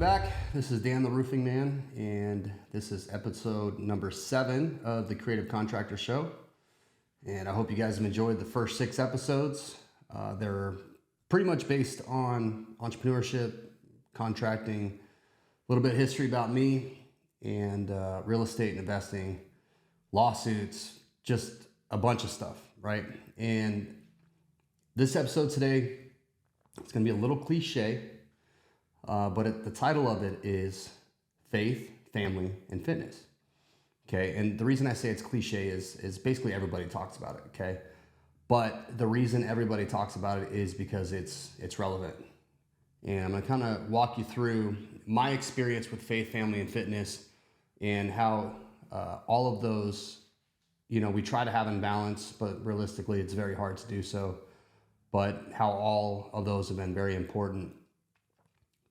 back. This is Dan the Roofing Man, and this is episode number 7 of the Creative Contractor Show. And I hope you guys have enjoyed the first 6 episodes. They're pretty much based on entrepreneurship, contracting, a little bit of history about me, and real estate and investing, lawsuits, just a bunch of stuff, right? And this episode today, it's going to be a little cliche. But the title of it is Faith, Family, and Fitness. Okay, and the reason I say it's cliche is basically everybody talks about it. Okay, but the reason everybody talks about it is because it's relevant. And I'm gonna kind of walk you through my experience with faith, family, and fitness, and how all of those, we try to have in balance, but realistically, it's very hard to do so. But how all of those have been very important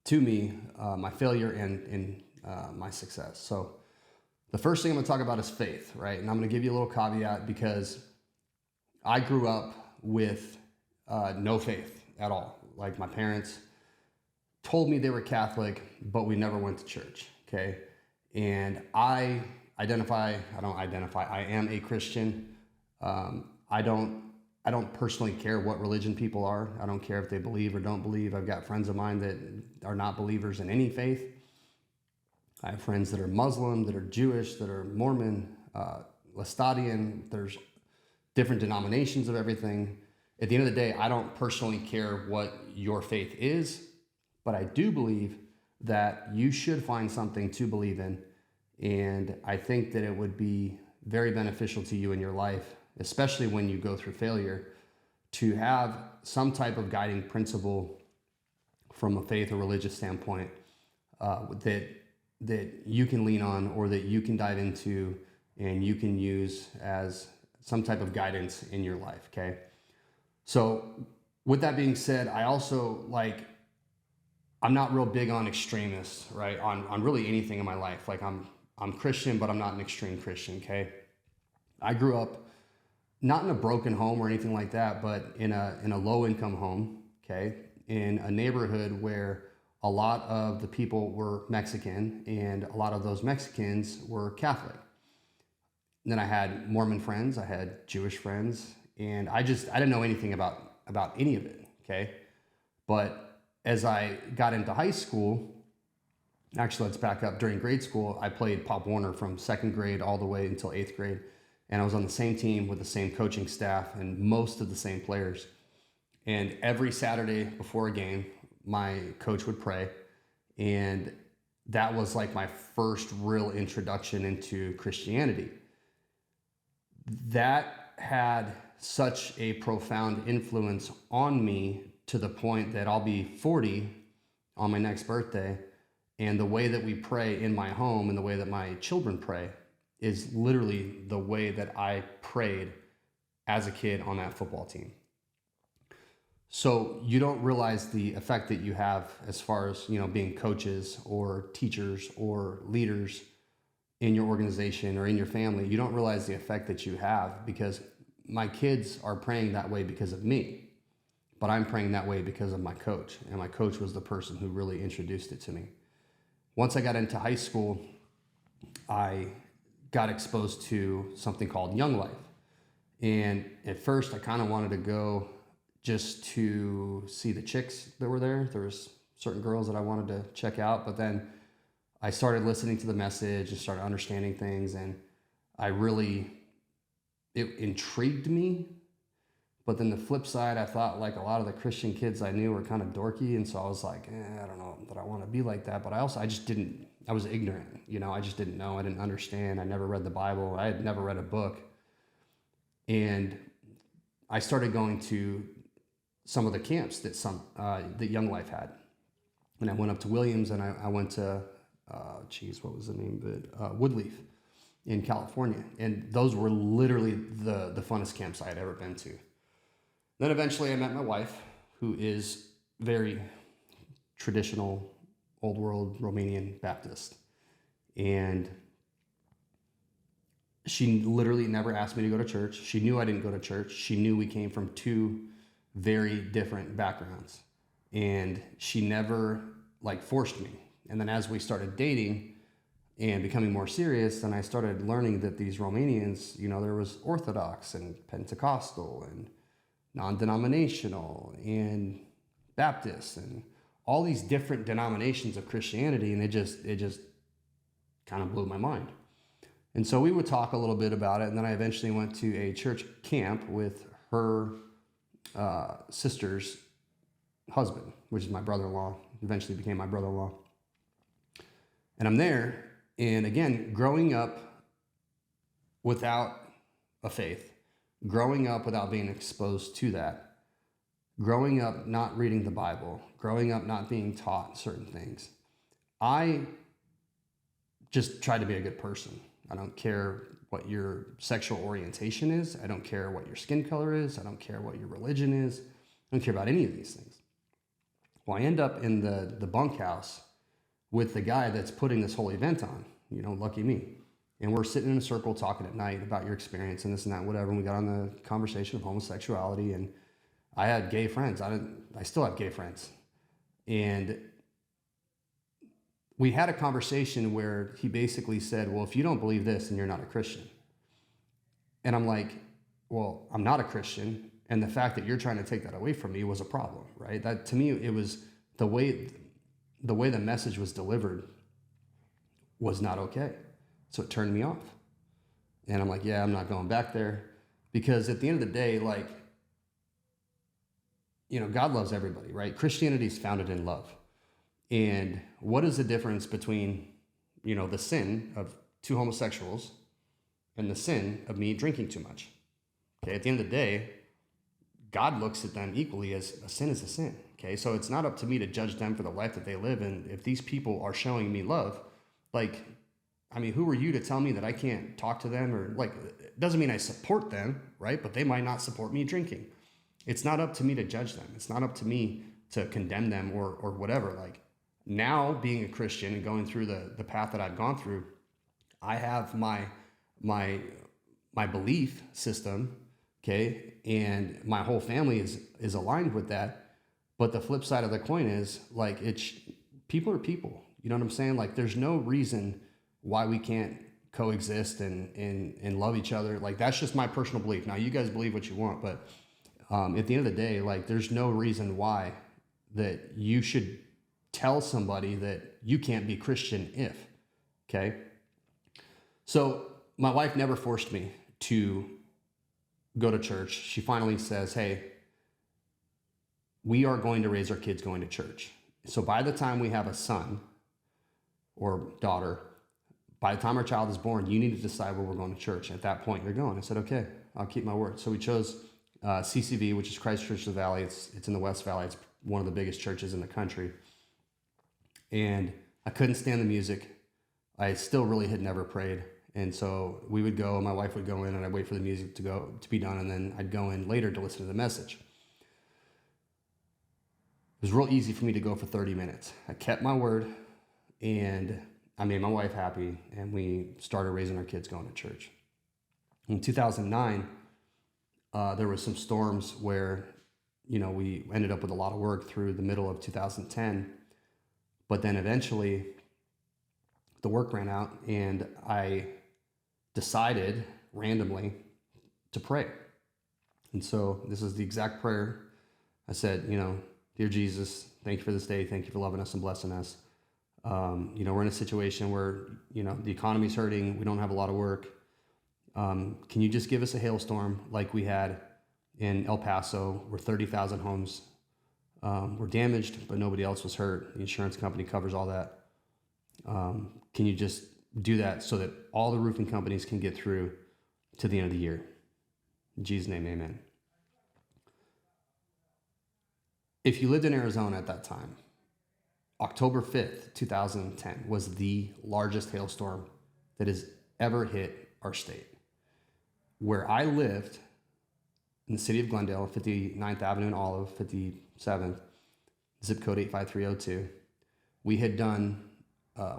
to me, my failure and my success. So the first thing I'm going to talk about is faith, right? And I'm going to give you a little caveat because I grew up with no faith at all. Like, my parents told me they were Catholic, but we never went to church, okay? And I am a Christian. I don't personally care what religion people are. I don't care if they believe or don't believe. I've got friends of mine that are not believers in any faith. I have friends that are Muslim, that are Jewish, that are Mormon, Laestadian. There's different denominations of everything. At the end of the day, I don't personally care what your faith is, but I do believe that you should find something to believe in. And I think that it would be very beneficial to you in your life, especially when you go through failure, to have some type of guiding principle from a faith or religious standpoint that you can lean on, or that you can dive into and you can use as some type of guidance in your life, okay? So with that being said, I also, I'm not real big on extremists, right? On really anything in my life. Like, I'm Christian, but I'm not an extreme Christian, okay? I grew up not in a broken home or anything like that, but in a low income home, okay, in a neighborhood where a lot of the people were Mexican and a lot of those Mexicans were Catholic. And then I had Mormon friends, I had Jewish friends, and I didn't know anything about any of it, okay? But as I got into high school, actually, let's back up. During grade school, I played Pop Warner from 2nd grade all the way until 8th grade. And I was on the same team with the same coaching staff and most of the same players. And every Saturday before a game, my coach would pray. And that was like my first real introduction into Christianity. That had such a profound influence on me, to the point that I'll be 40 on my next birthday. And the way that we pray in my home and the way that my children pray is literally the way that I prayed as a kid on that football team. So you don't realize the effect that you have as far as, being coaches or teachers or leaders in your organization or in your family. You don't realize the effect that you have, because my kids are praying that way because of me, but I'm praying that way because of my coach. And my coach was the person who really introduced it to me. Once I got into high school, I got exposed to something called Young Life. And at first I kind of wanted to go just to see the chicks that were there. There was certain girls that I wanted to check out, but then I started listening to the message and started understanding things, and it intrigued me. But then the flip side, I thought, like, a lot of the Christian kids I knew were kind of dorky, and so I was like, I don't know that I want to be like that. But I was ignorant, I just didn't know, I didn't understand, I never read the Bible, I had never read a book. And I started going to some of the camps that Young Life had. And I went up to Williams, and I went to, what was the name of it? Woodleaf in California. And those were literally the funnest camps I had ever been to. Then eventually I met my wife, who is very traditional, old world Romanian Baptist. And she literally never asked me to go to church. She knew I didn't go to church. She knew we came from 2 very different backgrounds. And she never forced me. And then as we started dating and becoming more serious, then I started learning that these Romanians, there was Orthodox and Pentecostal and non-denominational and Baptist and all these different denominations of Christianity. And it just kind of blew my mind. And so we would talk a little bit about it. And then I eventually went to a church camp with her sister's husband, which is my brother-in-law, eventually became my brother-in-law. And I'm there, and again, growing up without a faith, growing up without being exposed to that, growing up not reading the Bible, growing up not being taught certain things, I just tried to be a good person. I don't care what your sexual orientation is. I don't care what your skin color is. I don't care what your religion is. I don't care about any of these things. Well, I end up in the bunkhouse with the guy that's putting this whole event on, lucky me. And we're sitting in a circle talking at night about your experience and this and that, whatever. And we got on the conversation of homosexuality, and I had gay friends. I still have gay friends. And we had a conversation where he basically said, well, if you don't believe this, then you're not a Christian. And I'm like, well, I'm not a Christian. And the fact that you're trying to take that away from me was a problem, right? That, to me, it was the way the message was delivered was not okay. So it turned me off. And I'm like, yeah, I'm not going back there. Because at the end of the day, God loves everybody, right? Christianity is founded in love. And what is the difference between, the sin of two homosexuals and the sin of me drinking too much? Okay, at the end of the day, God looks at them equally as a sin is a sin. Okay, so it's not up to me to judge them for the life that they live. And if these people are showing me love, who are you to tell me that I can't talk to them? Or it doesn't mean I support them, right? But they might not support me drinking. It's not up to me to judge them. It's not up to me to condemn them or whatever. Now being a Christian and going through the path that I've gone through, I have my belief system, okay, and my whole family is aligned with that. But the flip side of the coin is people are people. You know what I'm saying? There's no reason why we can't coexist and love each other. That's just my personal belief. Now you guys believe what you want, but at the end of the day, there's no reason why that you should tell somebody that you can't be Christian if, okay? So my wife never forced me to go to church. She finally says, hey, we are going to raise our kids going to church. So by the time we have a son or daughter, by the time our child is born, you need to decide where we're going to church. At that point, you're going. I said, okay, I'll keep my word. So we chose CCV, which is Christ Church of the Valley. It's in the West Valley. It's one of the biggest churches in the country. And I couldn't stand the music. I still really had never prayed. And so we would go, my wife would go in, and I'd wait for the music to be done, and then I'd go in later to listen to the message. It was real easy for me to go for 30 minutes. I kept my word, and I made my wife happy, and we started raising our kids going to church. In 2009, there was some storms where, we ended up with a lot of work through the middle of 2010. But then eventually the work ran out, and I decided randomly to pray. And so this is the exact prayer. I said, dear Jesus, thank you for this day. Thank you for loving us and blessing us. We're in a situation where, the economy's hurting. We don't have a lot of work. Can you just give us a hailstorm like we had in El Paso, where 30,000 homes were damaged, but nobody else was hurt? The insurance company covers all that. Can you just do that so that all the roofing companies can get through to the end of the year? In Jesus' name, amen. If you lived in Arizona at that time, October 5th, 2010 was the largest hailstorm that has ever hit our state. Where I lived, in the city of Glendale, 59th Avenue and Olive, 57th, zip code 85302, we had done,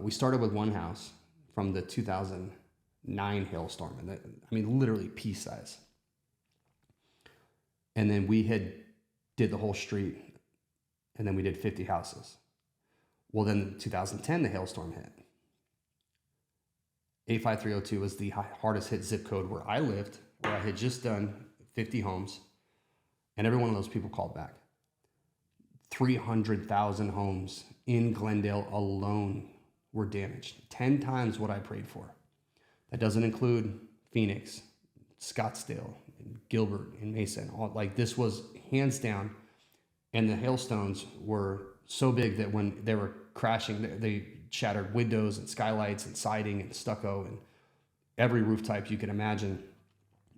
we started with one house from the 2009 hailstorm, and literally pea size. And then we did the whole street, and then we did 50 houses. Well, then in 2010, the hailstorm hit. 85302 was the hardest hit zip code where I lived, where I had just done 50 homes, and every one of those people called back. 300,000 homes in Glendale alone were damaged, 10 times what I prayed for. That doesn't include Phoenix, Scottsdale, and Gilbert, and Mesa. Like, this was hands down, and the hailstones were so big that when they were crashing, they shattered windows and skylights and siding and stucco and every roof type you can imagine.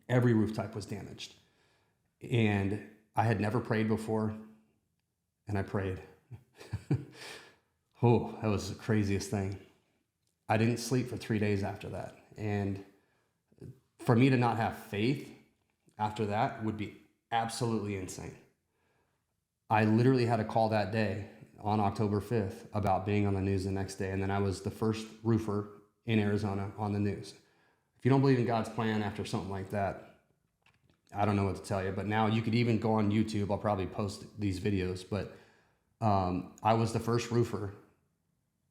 Every roof type was damaged. And I had never prayed before, and I prayed. Oh, that was the craziest thing. I didn't sleep for 3 days after that. And for me to not have faith after that would be absolutely insane. I literally had a call that day on October 5th about being on the news the next day. And then I was the first roofer in Arizona on the news. If you don't believe in God's plan after something like that, I don't know what to tell you. But now you could even go on YouTube. I'll probably post these videos. But I was the first roofer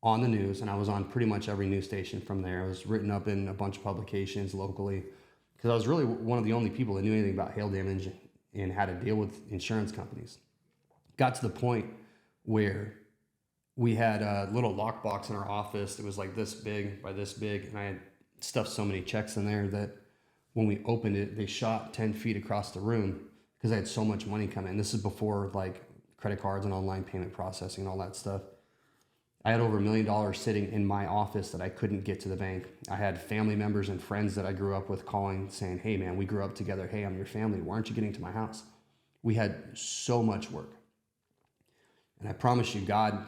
on the news, and I was on pretty much every news station from there. I was written up in a bunch of publications locally because I was really one of the only people that knew anything about hail damage and how to deal with insurance companies. Got to the point where we had a little lockbox in our office. It was like this big by this big, and I had stuffed so many checks in there that when we opened it, they shot 10 feet across the room because I had so much money come in. This is before like credit cards and online payment processing and all that stuff. I had over $1 million sitting in my office that I couldn't get to the bank. I had family members and friends that I grew up with calling saying, "Hey man, we grew up together. Hey, I'm your family. Why aren't you getting to my house?" We had so much work. And I promise you, God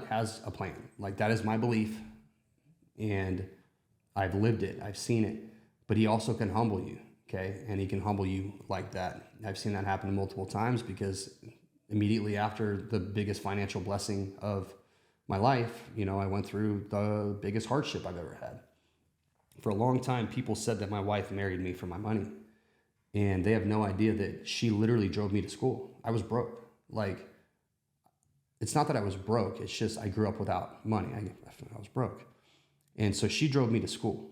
has a plan. Like, that is my belief. And I've lived it. I've seen it. But he also can humble you, okay? And he can humble you like that. I've seen that happen multiple times because immediately after the biggest financial blessing of my life, I went through the biggest hardship I've ever had. For a long time, people said that my wife married me for my money. And they have no idea that she literally drove me to school. I was broke. Like, it's not that I was broke. It's just I grew up without money. I was broke. And so she drove me to school.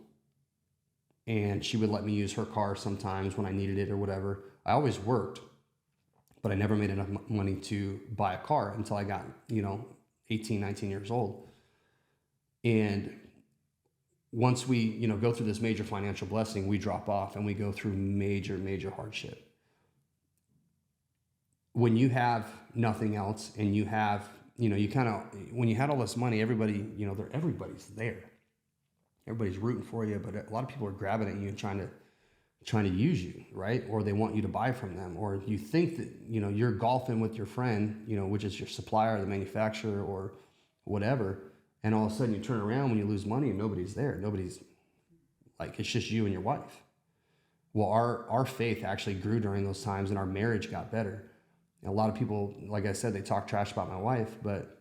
And she would let me use her car sometimes when I needed it or whatever. I always worked, but I never made enough money to buy a car until I got, 18, 19 years old. And once we, go through this major financial blessing, we drop off and we go through major, major hardship. When you have nothing else and you have, when you had all this money, everybody, everybody's there. Everybody's rooting for you, but a lot of people are grabbing at you and trying to use you, right? Or they want you to buy from them, or you think that, you're golfing with your friend, which is your supplier, the manufacturer, or whatever. And all of a sudden you turn around when you lose money and nobody's there. Nobody's like, it's just you and your wife. Well, our faith actually grew during those times and our marriage got better. And a lot of people, like I said, they talk trash about my wife, but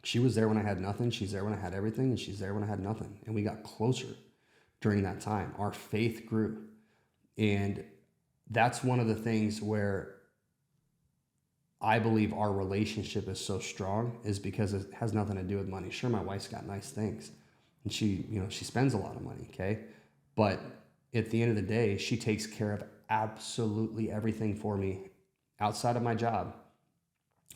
she was there when I had nothing. She's there when I had everything, and she's there when I had nothing. And we got closer during that time. Our faith grew. And that's one of the things where I believe our relationship is so strong, is because it has nothing to do with money. Sure, my wife's got nice things and she spends a lot of money. Okay. But at the end of the day, she takes care of absolutely everything for me outside of my job.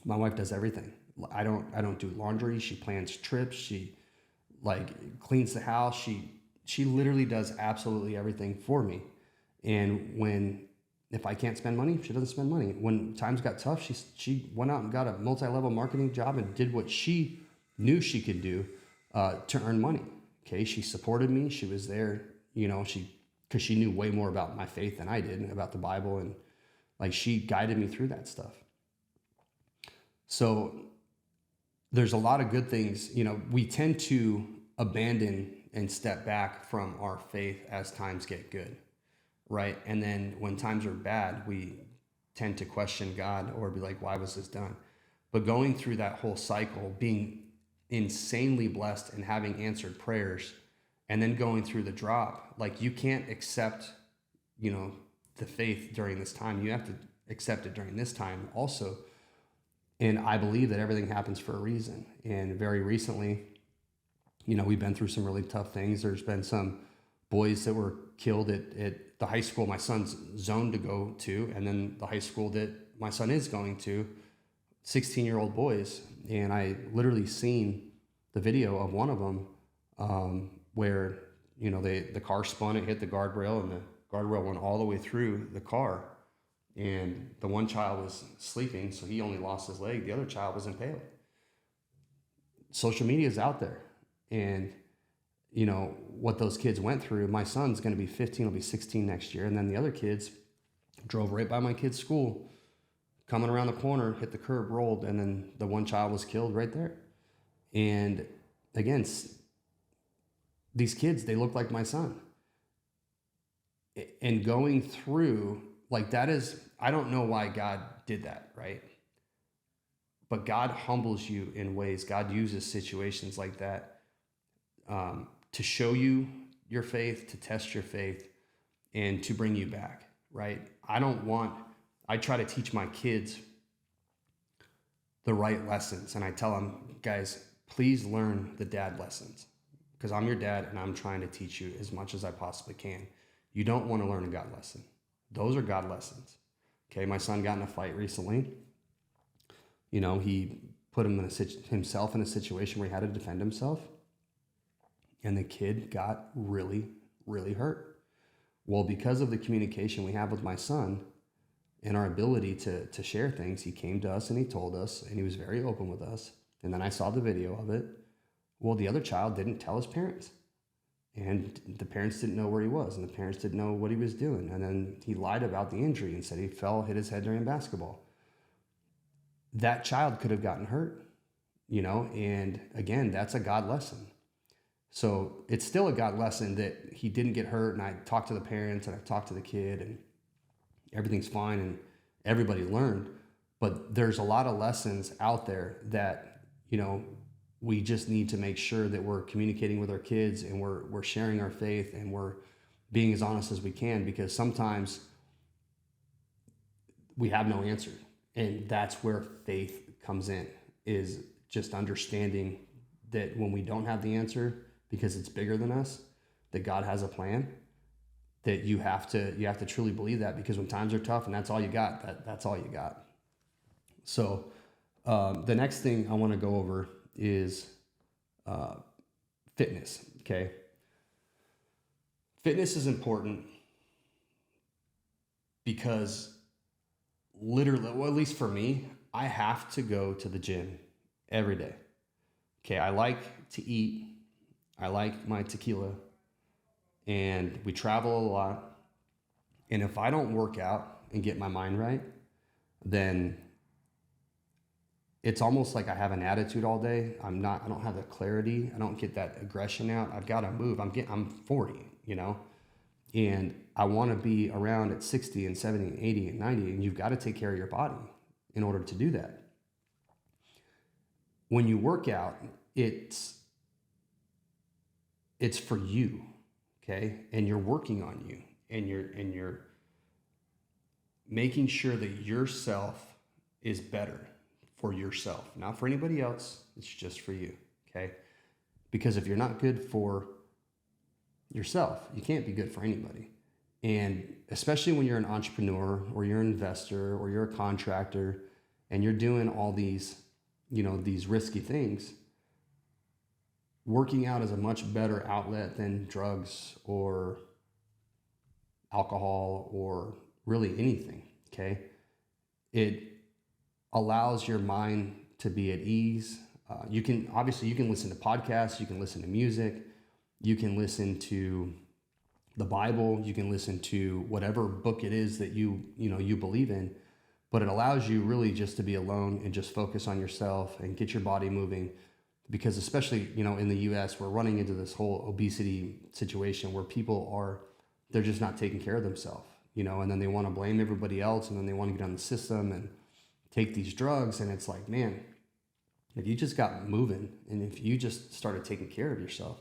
My wife does everything. I don't do laundry. She plans trips. She cleans the house. She literally does absolutely everything for me. And if I can't spend money, she doesn't spend money. When times got tough, she went out and got a multi-level marketing job and did what she knew she could do to earn money. Okay, she supported me. She was there, because she knew way more about my faith than I did and about the Bible, and she guided me through that stuff. So there's a lot of good things. We tend to abandon and step back from our faith as times get good. Right. And then when times are bad, we tend to question God or be like, why was this done? But going through that whole cycle, being insanely blessed and having answered prayers, and then going through the drop, you can't accept, the faith during this time. You have to accept it during this time also. And I believe that everything happens for a reason. And very recently, we've been through some really tough things. There's been some boys that were killed at the high school my son's zoned to go to, and then the high school that my son is going to, 16-year-old boys. And I literally seen the video of one of them where, the car spun, it hit the guardrail, and the guardrail went all the way through the car. And the one child was sleeping, so he only lost his leg. The other child was impaled. Social media is out there. And, what those kids went through, my son's going to be 15, he'll be 16 next year. And then the other kids drove right by my kid's school, coming around the corner, hit the curb, rolled, and then the one child was killed right there. And again, these kids, they look like my son. And going through, like, that is, I don't know why God did that, right? But God humbles you in ways. God uses situations like that to show you your faith, to test your faith, and to bring you back, right? I try to teach my kids the right lessons. And I tell them, guys, please learn the dad lessons, because I'm your dad and I'm trying to teach you as much as I possibly can. You don't want to learn a God lesson. Those are God lessons. Okay, my son got in a fight recently. He put himself in a situation where he had to defend himself. And the kid got really, really hurt. Well, because of the communication we have with my son and our ability to share things, he came to us and he told us, and he was very open with us. And then I saw the video of it. Well, the other child didn't tell his parents. And the parents didn't know where he was, and the parents didn't know what he was doing. And then he lied about the injury and said he hit his head during basketball. That child could have gotten hurt, and again, that's a God lesson. So it's still a God lesson that he didn't get hurt, and I talked to the parents and I talked to the kid, and everything's fine and everybody learned. But there's a lot of lessons out there that, we just need to make sure that we're communicating with our kids, and we're sharing our faith, and we're being as honest as we can, because sometimes we have no answer. And that's where faith comes in, is just understanding that when we don't have the answer, because it's bigger than us, that God has a plan, that you have to truly believe that, because when times are tough and that's all you got, that's all you got. So the next thing I want to go over is fitness. Okay. Fitness is important because literally, well, at least for me, I have to go to the gym every day. Okay. I like to eat. I like my tequila, and we travel a lot. And if I don't work out and get my mind right, then it's almost like I have an attitude all day. I don't have the clarity. I don't get that aggression out. I've got to move. I'm 40, and I want to be around at 60 and 70 and 80 and 90. And you've got to take care of your body in order to do that. When you work out, it's for you. Okay. And you're working on you, and you're making sure that yourself is better for yourself, not for anybody else. It's just for you. Okay. Because if you're not good for yourself, you can't be good for anybody. And especially when you're an entrepreneur, or you're an investor, or you're a contractor, and you're doing all these, these risky things, working out is a much better outlet than drugs or alcohol or really anything. Okay. It allows your mind to be at ease. You can listen to podcasts, you can listen to music, you can listen to the Bible, you can listen to whatever book it is that you believe in, but it allows you really just to be alone and just focus on yourself and get your body moving. Because especially, in the US, we're running into this whole obesity situation where they're just not taking care of themselves, and then they want to blame everybody else, and then they want to get on the system and take these drugs. And it's like, man, if you just got moving, and if you just started taking care of yourself,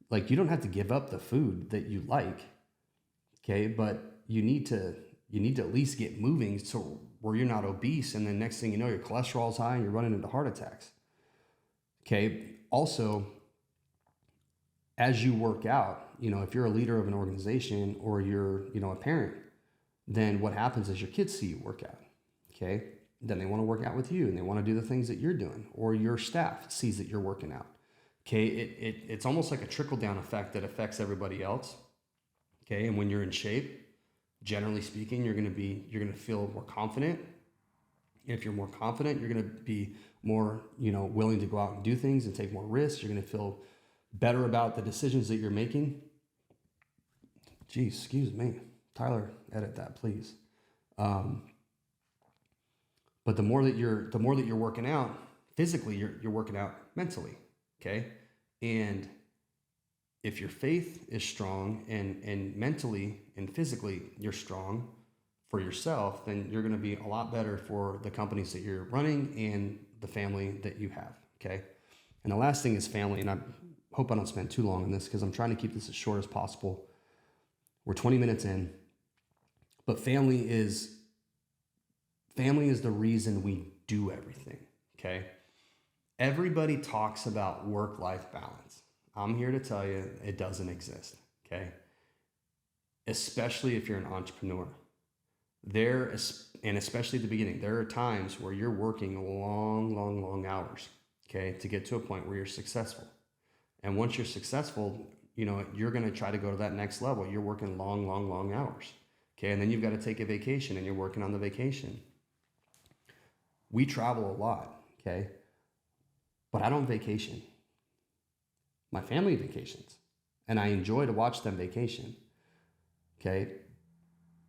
like, you don't have to give up the food that you like. Okay. But you need to at least get moving. So where you're not obese, and then next thing you know, your cholesterol's high and you're running into heart attacks. Okay. Also, as you work out, if you're a leader of an organization or you're, a parent, then what happens is your kids see you work out. Okay. Then they want to work out with you and they want to do the things that you're doing, or your staff sees that you're working out. Okay. It's almost like a trickle down effect that affects everybody else. Okay. And when you're in shape, generally speaking, you're going to feel more confident. If you're more confident, you're going to be more, willing to go out and do things and take more risks. You're going to feel better about the decisions that you're making. Geez, excuse me. Tyler, edit that, please. But the more that you're working out physically, you're working out mentally. Okay. And if your faith is strong and mentally and physically you're strong for yourself, then you're going to be a lot better for the companies that you're running and the family that you have. Okay. And the last thing is family. And I hope I don't spend too long on this because I'm trying to keep this as short as possible. We're 20 minutes in, but family is the reason we do everything. Okay. Everybody talks about work-life balance. I'm here to tell you it doesn't exist. Okay. Especially if you're an entrepreneur. And especially at the beginning, there are times where you're working long hours, okay, to get to a point where you're successful. And once you're successful, you're going to try to go to that next level. You're working long hours, okay, and then you've got to take a vacation and you're working on the vacation. We travel a lot, okay, but I don't vacation. My family vacations, and I enjoy to watch them vacation, okay,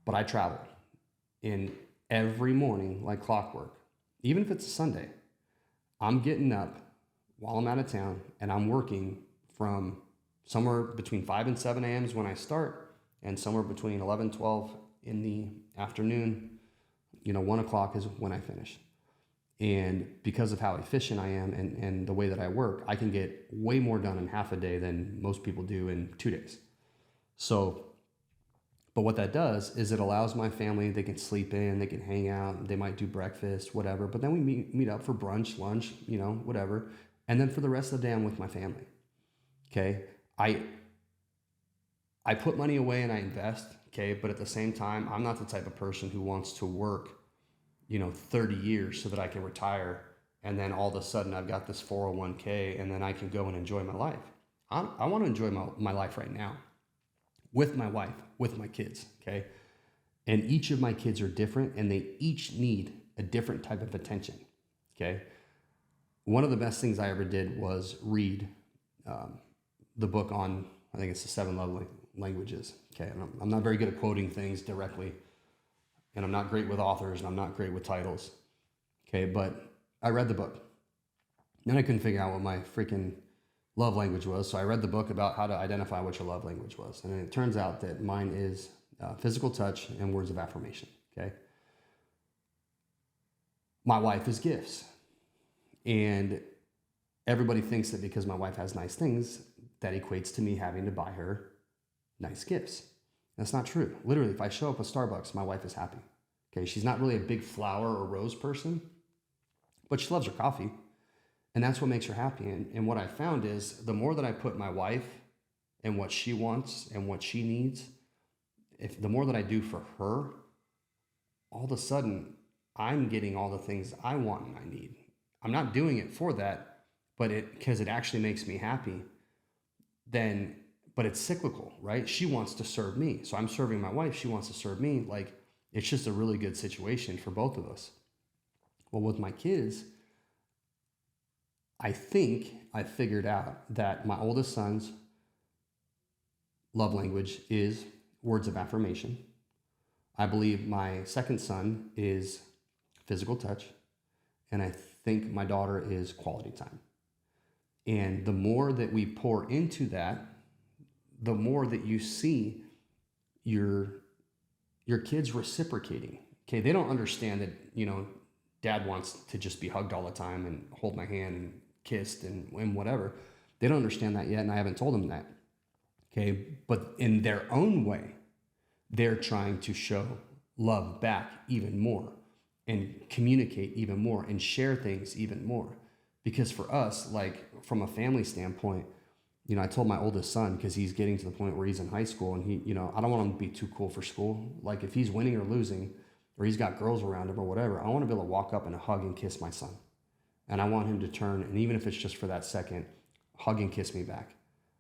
but I travel. And every morning, like clockwork, even if it's a Sunday, I'm getting up while I'm out of town and I'm working from somewhere between 5 and 7 a.m. is when I start, and somewhere between 11, 12 in the afternoon, 1 o'clock is when I finish. And because of how efficient I am and the way that I work, I can get way more done in half a day than most people do in 2 days. But what that does is it allows my family, they can sleep in, they can hang out, they might do breakfast, whatever. But then we meet up for brunch, lunch, whatever. And then for the rest of the day, I'm with my family. Okay. I put money away and I invest. Okay. But at the same time, I'm not the type of person who wants to work, 30 years so that I can retire. And then all of a sudden I've got this 401k and then I can go and enjoy my life. I want to enjoy my life right now. With my wife, with my kids, okay? And each of my kids are different and they each need a different type of attention, okay? One of the best things I ever did was read the book on, I think it's the 7 Love Languages, okay? And I'm not very good at quoting things directly, and I'm not great with authors, and I'm not great with titles, okay? But I read the book. Then I couldn't figure out what my freaking love language was. So I read the book about how to identify what your love language was. And it turns out that mine is physical touch and words of affirmation. Okay. My wife is gifts. And everybody thinks that because my wife has nice things, that equates to me having to buy her nice gifts. That's not true. Literally, if I show up at Starbucks, my wife is happy. Okay. She's not really a big flower or rose person, but she loves her coffee. And that's what makes her happy. And what I found is the more that I put my wife and what she wants and what she needs, the more that I do for her, all of a sudden I'm getting all the things I want and I need. I'm not doing it for that, but because it actually makes me happy. But it's cyclical, right? She wants to serve me. So I'm serving my wife. She wants to serve me. Like, it's just a really good situation for both of us. Well, with my kids, I think I figured out that my oldest son's love language is words of affirmation. I believe my second son is physical touch. And I think my daughter is quality time. And the more that we pour into that, the more that you see your kids reciprocating. Okay, they don't understand that, dad wants to just be hugged all the time and hold my hand and kissed and whatever. They don't understand that yet, and I haven't told them that. Okay, but in their own way, they're trying to show love back even more. and communicate even more and share things even more. Because for us, like from a family standpoint, I told my oldest son, because he's getting to the point where he's in high school, and I don't want him to be too cool for school. Like if he's winning or losing, or he's got girls around him or whatever, I want to be able to walk up and hug and kiss my son. And I want him to turn, and even if it's just for that second, hug and kiss me back.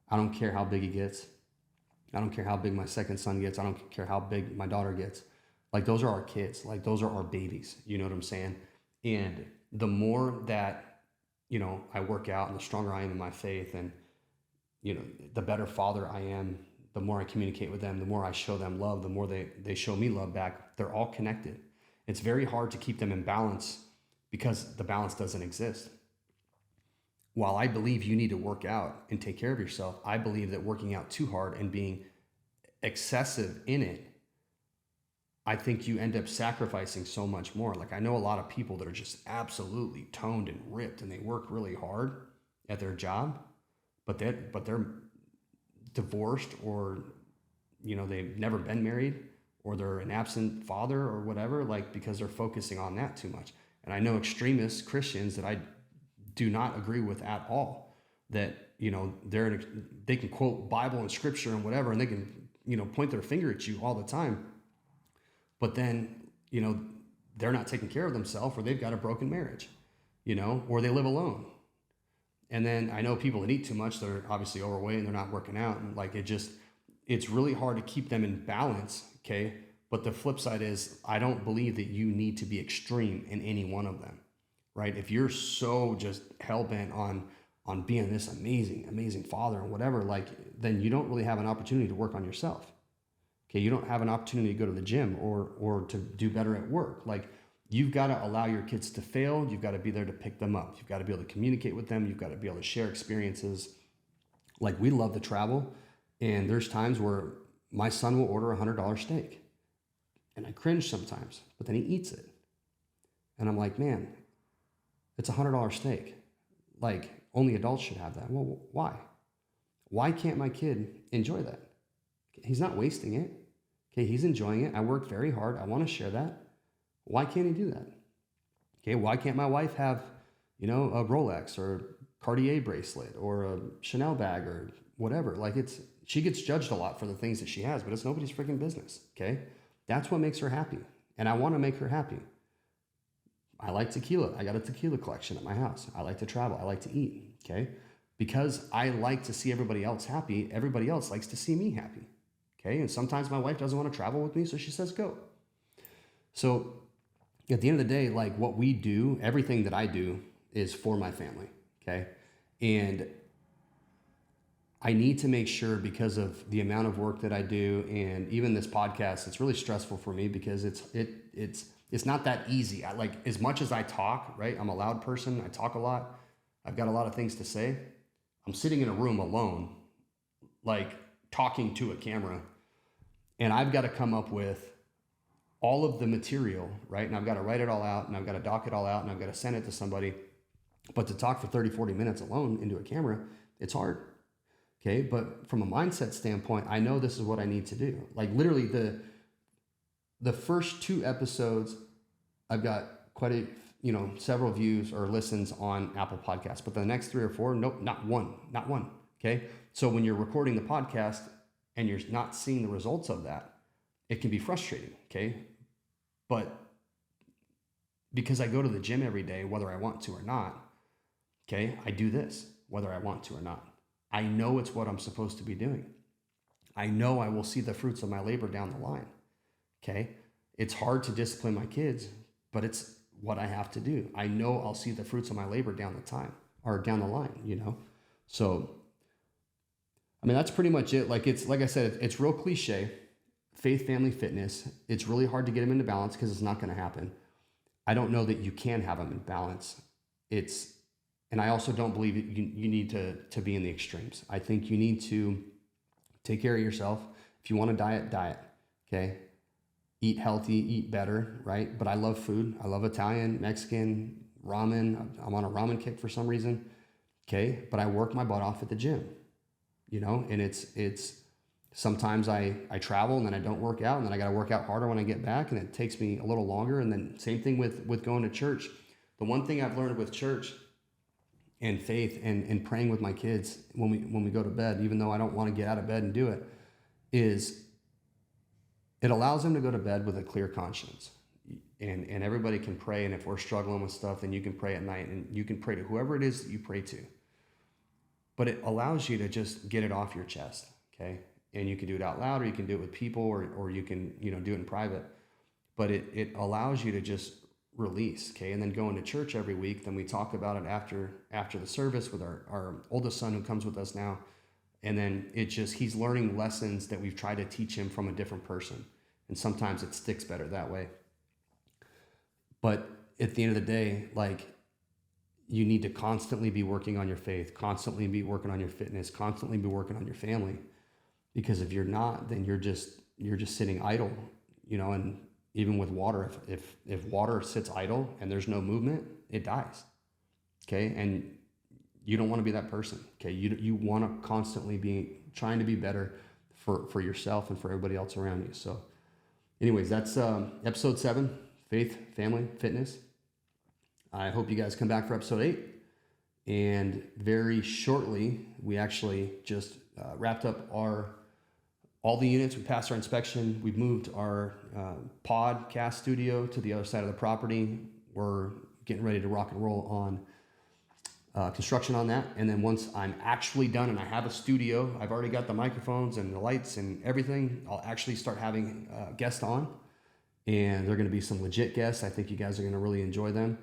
I don't care how big he gets. I don't care how big my second son gets. I don't care how big my daughter gets. Like those are our kids. Like those are our babies. You know what I'm saying? And the more that, I work out and the stronger I am in my faith, and, the better father I am, the more I communicate with them, the more I show them love, the more they show me love back. They're all connected. It's very hard to keep them in balance because the balance doesn't exist. While I believe you need to work out and take care of yourself, I believe that working out too hard and being excessive in it, I think you end up sacrificing so much more. Like I know a lot of people that are just absolutely toned and ripped, and they work really hard at their job, but they're divorced, or they've never been married, or they're an absent father or whatever, like because they're focusing on that too much. And I know extremist Christians that I do not agree with at all, that they can quote Bible and scripture and whatever, and they can point their finger at you all the time, but then they're not taking care of themselves, or they've got a broken marriage, or they live alone. And then I know people that eat too much, they're obviously overweight and they're not working out, and like it's really hard to keep them in balance. Okay, but the flip side is, I don't believe that you need to be extreme in any one of them. Right? If you're so just hell-bent on being this amazing father and whatever, like, then you don't really have an opportunity to work on yourself. Okay, you don't have an opportunity to go to the gym or to do better at work. Like, you've got to allow your kids to fail. You've got to be there to pick them up. You've got to be able to communicate with them. You've got to be able to share experiences. Like, we love to travel, and there's times where my son will order a $100 steak, and I cringe sometimes, but then he eats it. And I'm like, man, it's a $100 steak. Like, only adults should have that. Well, why? Why can't my kid enjoy that? He's not wasting it. Okay, he's enjoying it. I worked very hard. I want to share that. Why can't he do that? Okay, why can't my wife have, a Rolex or Cartier bracelet or a Chanel bag or whatever? Like, she gets judged a lot for the things that she has, but it's nobody's freaking business. Okay, that's what makes her happy, and I want to make her happy. I like tequila. I got a tequila collection at my house. I like to travel. I like to eat. Okay, because I like to see everybody else happy. Everybody else likes to see me happy. Okay, and sometimes my wife doesn't want to travel with me, so she says go. So at the end of the day, like, what we do, everything that I do is for my family. Okay, and I need to make sure, because of the amount of work that I do, and even this podcast, it's really stressful for me because it's not that easy. I, like, as much as I talk, right? I'm a loud person. I talk a lot. I've got a lot of things to say. I'm sitting in a room alone, like talking to a camera, and I've got to come up with all of the material, right? And I've got to write it all out, and I've got to doc it all out, and I've got to send it to somebody. But to talk for 30, 40 minutes alone into a camera, it's hard. Okay, but from a mindset standpoint, I know this is what I need to do. Like, literally the first 2 episodes, I've got quite several views or listens on Apple Podcasts, but the next 3 or 4, nope, not one. Okay. So when you're recording the podcast and you're not seeing the results of that, it can be frustrating. Okay. But because I go to the gym every day, whether I want to or not, okay, I do this, whether I want to or not. I know it's what I'm supposed to be doing. I know I will see the fruits of my labor down the line. Okay. It's hard to discipline my kids, but it's what I have to do. I know I'll see the fruits of my labor down the line, So, I mean, that's pretty much it. Like, it's, like I said, it's real cliche, faith, family, fitness. It's really hard to get them into balance because it's not going to happen. I don't know that you can have them in balance. And I also don't believe you need to be in the extremes. I think you need to take care of yourself. If you want to diet, okay? Eat healthy, eat better, right? But I love food. I love Italian, Mexican, ramen. I'm on a ramen kick for some reason, okay? But I work my butt off at the gym, and Sometimes I travel and then I don't work out, and then I got to work out harder when I get back, and it takes me a little longer. And then same thing with going to church. The one thing I've learned with church and faith and praying with my kids when we go to bed, even though I don't want to get out of bed and do it, is it allows them to go to bed with a clear conscience. And everybody can pray, and if we're struggling with stuff, then you can pray at night, and you can pray to whoever it is that you pray to. But it allows you to just get it off your chest, okay? And you can do it out loud, or you can do it with people, or you can, do it in private. But it allows you to just release, okay? And then going to church every week, then we talk about it after the service with our oldest son who comes with us now. And then he's learning lessons that we've tried to teach him from a different person. And sometimes it sticks better that way. But at the end of the day, you need to constantly be working on your faith, constantly be working on your fitness, constantly be working on your family. Because if you're not, then you're just sitting idle, and even with water, if water sits idle and there's no movement, it dies. Okay. And you don't want to be that person. Okay. You want to constantly be trying to be better for yourself and for everybody else around you. So anyways, that's episode 7, faith, family, fitness. I hope you guys come back for episode 8. And very shortly, we actually just wrapped up all the units. We passed our inspection. We've moved our podcast studio to the other side of the property. We're getting ready to rock and roll on construction on that. And then once I'm actually done and I have a studio, I've already got the microphones and the lights and everything, I'll actually start having guests on. And they're going to be some legit guests. I think you guys are going to really enjoy them.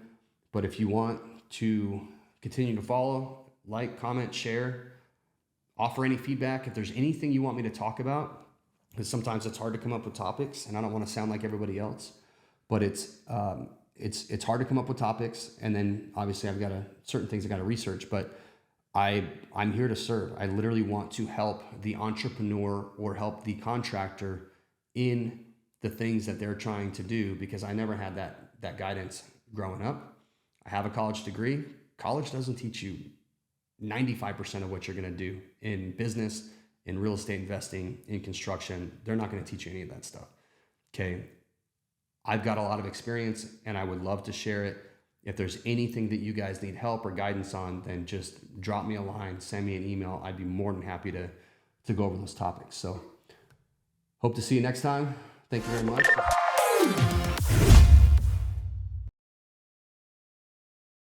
But if you want to continue to follow, like, comment, share, offer any feedback. If there's anything you want me to talk about, because sometimes it's hard to come up with topics, and I don't want to sound like everybody else, but it's hard to come up with topics. And then obviously I've got certain things I got to research, but I'm here to serve. I literally want to help the entrepreneur or help the contractor in the things that they're trying to do, because I never had that guidance growing up. I have a college degree. College doesn't teach you 95% of what you're going to do in business, in real estate investing, in construction. They're not going to teach you any of that stuff. Okay. I've got a lot of experience and I would love to share it. If there's anything that you guys need help or guidance on, then just drop me a line, send me an email. I'd be more than happy to go over those topics. So hope to see you next time. Thank you very much.